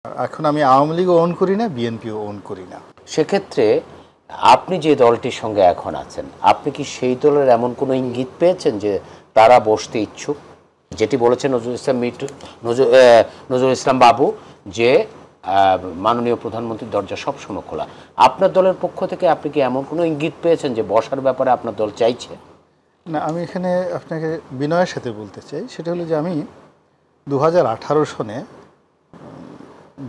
এখন আমি আওয়ামী লীগও ওন করি না, বিএনপিও ওন করি না। সেক্ষেত্রে আপনি যে দলটির সঙ্গে এখন আছেন, আপনি কি সেই দলের এমন কোনো ইঙ্গিত পেয়েছেন যে তারা বসতে ইচ্ছুক? যেটি বলেছেন নজরুল ইসলাম বাবু যে মাননীয় প্রধানমন্ত্রীর দরজা সবসময় খোলা। আপনার দলের পক্ষ থেকে আপনি কি এমন কোনো ইঙ্গিত পেয়েছেন যে বসার ব্যাপারে আপনার দল চাইছে? না, আমি এখানে আপনাকে বিনয়ের সাথে বলতে চাই, সেটা হলো যে আমি 2018 সনে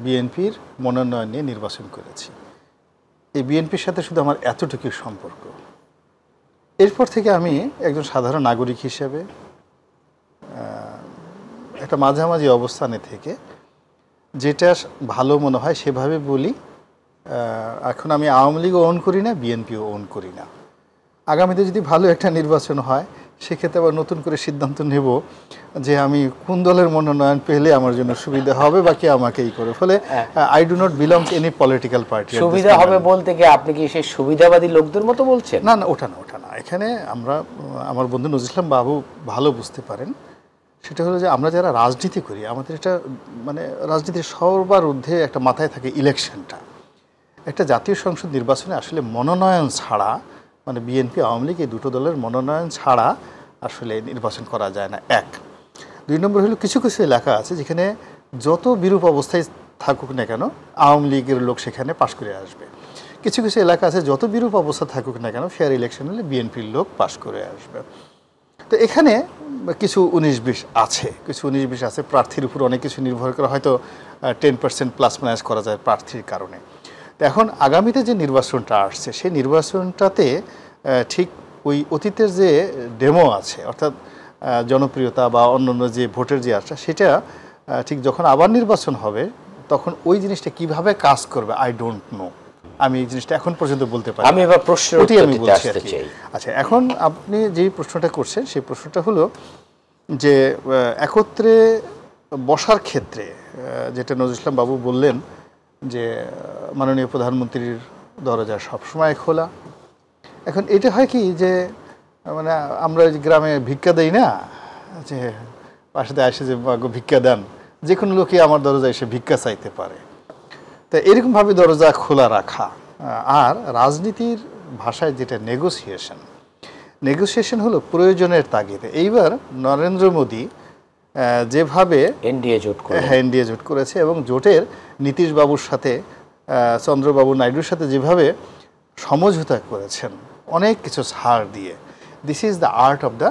বিএনপির মনোনয়ন নিয়ে নির্বাচন করেছি। এই বিএনপির সাথে শুধু আমার এতটুকুই সম্পর্ক। এরপর থেকে আমি একজন সাধারণ নাগরিক হিসেবে একটা মাঝামাঝি অবস্থানে থেকে যেটা ভালো মনে হয় সেভাবে বলি। এখন আমি আওয়ামী লীগও ওন করি না, বিএনপিও ওন করি না। আগামীতে যদি ভালো একটা নির্বাচন হয় সেক্ষেত্রে আবার নতুন করে সিদ্ধান্ত নেব যে আমি কোন দলের মনোনয়ন পেলে আমার জন্য সুবিধা হবে বা কে আমাকেই করে। ফলে I do not belong to any political party. সুবিধা হবে বলতে কি আপনি কি সেই সুবিধাবাদী লোকদের মতো বলছেন? না না, ওটা না। এখানে আমরা, আমার বন্ধু নজরুল ইসলাম বাবু ভালো বুঝতে পারেন, সেটা হলো যে আমরা যারা রাজনীতি করি আমাদের এটা মানে রাজনীতির সবার ঊর্ধ্বে একটা মাথায় থাকে ইলেকশনটা। একটা জাতীয় সংসদ নির্বাচনে আসলে মনোনয়ন ছাড়া, মানে বিএনপি আওয়ামী লীগ এই দুটো দলের মনোনয়ন ছাড়া আসলে নির্বাচন করা যায় না। এক। দুই নম্বর হলো কিছু কিছু এলাকা আছে যেখানে যত বিরূপ অবস্থায় থাকুক না কেন আওয়ামী লীগের লোক সেখানে পাশ করে আসবে। কিছু কিছু এলাকা আছে যত বিরূপ অবস্থা থাকুক না কেন ফেয়ার ইলেকশন হলে বিএনপির লোক পাশ করে আসবে। তো এখানে কিছু 19-20 আছে, কিছু 19-20 আছে। প্রার্থীর উপর অনেক কিছু নির্ভর করে, হয়তো 10% প্লাস মাইনাস করা যায় প্রার্থীর কারণে। তো এখন আগামীতে যে নির্বাচনটা আসছে সেই নির্বাচনটাতে ঠিক ওই অতীতের যে ডেমো আছে, অর্থাৎ জনপ্রিয়তা বা অন্যান্য যে ভোটের যে আসা, সেটা ঠিক যখন আবার নির্বাচন হবে তখন ওই জিনিসটা কিভাবে কাজ করবে আই ডোন্ট নো। আমি এই জিনিসটা এখন পর্যন্ত বলতে পারি। আমি এবার প্রশ্নটি আমি বলছি আর কি। আচ্ছা, এখন আপনি যেই প্রশ্নটা করছেন সেই প্রশ্নটা হলো যে একত্রে বসার ক্ষেত্রে যেটা নজরুল ইসলাম বাবু বললেন যে মাননীয় প্রধানমন্ত্রীর দরজা সবসময় খোলা। এখন এটা হয় কি যে মানে আমরা গ্রামে ভিক্ষা দেই না, যে পাশে আসে যে ভিক্ষা দেন, যে কোনো লোকই আমার দরজা এসে ভিক্ষা চাইতে পারে। তা এরকমভাবে দরজা খোলা রাখা। আর রাজনীতির ভাষায় যেটা নেগোসিয়েশন হলো প্রয়োজনের তাগিদে। এইবার নরেন্দ্র মোদী যেভাবে এনডিএ জোট করেছে এবং জোটের নীতিশ বাবুর সাথে চন্দ্রবাবু নাইডুর সাথে যেভাবে সমঝোতা করেছেন অনেক কিছু ছাড় দিয়ে, this is the art of the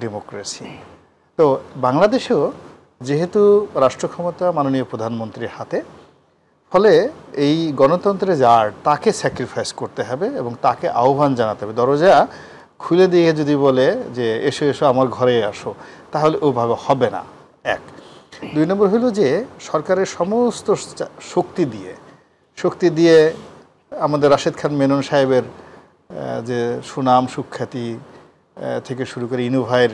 democracy. তো বাংলাদেশেও যেহেতু রাষ্ট্র ক্ষমতা মাননীয় প্রধানমন্ত্রীর হাতে, ফলে এই গণতন্ত্রের যে আর্ট তাকে স্যাক্রিফাইস করতে হবে এবং তাকে আহ্বান জানাতে হবে। দরজা খুলে দিয়ে যদি বলে যে এসো এসো আমার ঘরে আসো, তাহলে ওভাবে হবে না। এক। দুই নম্বর হলো যে সরকারের সমস্ত শক্তি দিয়ে আমাদের রাশেদ খান মেনন সাহেবের যে সুনাম সুখ্যাতি থেকে শুরু করে ইনু ভাইয়ের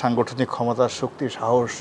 সাংগঠনিক ক্ষমতা, শক্তি, সাহস,